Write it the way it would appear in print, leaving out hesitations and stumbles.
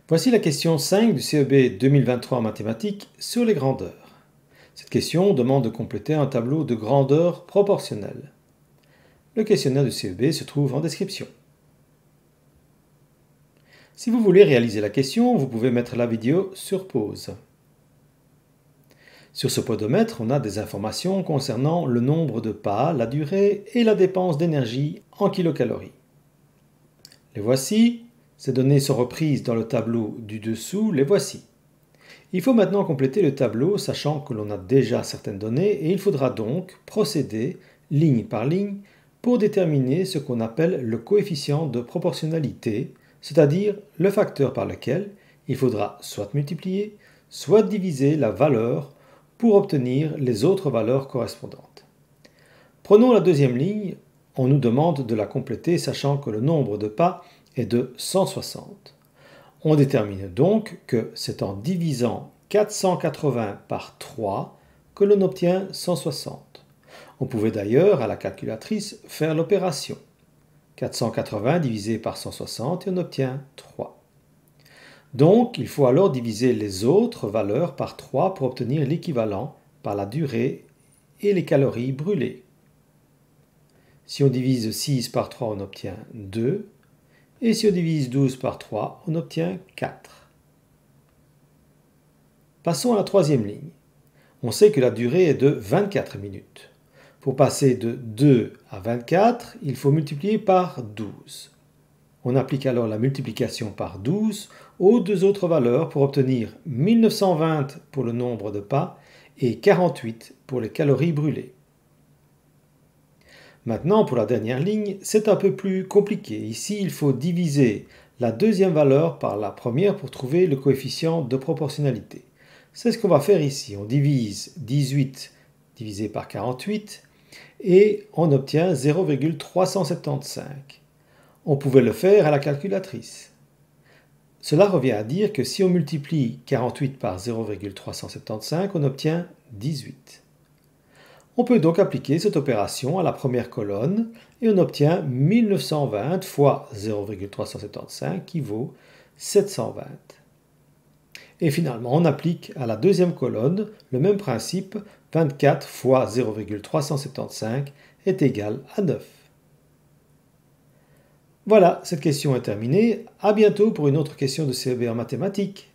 Voici la question 5 du CEB 2023 en mathématiques sur les grandeurs. Cette question demande de compléter un tableau de grandeur proportionnelle. Le questionnaire du CEB se trouve en description. Si vous voulez réaliser la question, vous pouvez mettre la vidéo sur pause. Sur ce podomètre, on a des informations concernant le nombre de pas, la durée et la dépense d'énergie en kilocalories. Les voici. Ces données sont reprises dans le tableau du dessous, les voici. Il faut maintenant compléter le tableau, sachant que l'on a déjà certaines données, et il faudra donc procéder ligne par ligne pour déterminer ce qu'on appelle le coefficient de proportionnalité, c'est-à-dire le facteur par lequel il faudra soit multiplier, soit diviser la valeur pour obtenir les autres valeurs correspondantes. Prenons la deuxième ligne, on nous demande de la compléter, sachant que le nombre de pas est de 160. On détermine donc que c'est en divisant 480 par 3 que l'on obtient 160. On pouvait d'ailleurs à la calculatrice faire l'opération. 480 divisé par 160 et on obtient 3. Donc il faut alors diviser les autres valeurs par 3 pour obtenir l'équivalent par la durée et les calories brûlées. Si on divise 6 par 3, on obtient 2. Et si on divise 12 par 3, on obtient 4. Passons à la troisième ligne. On sait que la durée est de 24 minutes. Pour passer de 2 à 24, il faut multiplier par 12. On applique alors la multiplication par 12 aux deux autres valeurs pour obtenir 1920 pour le nombre de pas et 48 pour les calories brûlées. Maintenant, pour la dernière ligne, c'est un peu plus compliqué. Ici, il faut diviser la deuxième valeur par la première pour trouver le coefficient de proportionnalité. C'est ce qu'on va faire ici. On divise 18 divisé par 48 et on obtient 0,375. On pouvait le faire à la calculatrice. Cela revient à dire que si on multiplie 48 par 0,375, on obtient 18. On peut donc appliquer cette opération à la première colonne et on obtient 1920 fois 0,375 qui vaut 720. Et finalement, on applique à la deuxième colonne le même principe, 24 fois 0,375 est égal à 9. Voilà, cette question est terminée. À bientôt pour une autre question de CEB en mathématiques.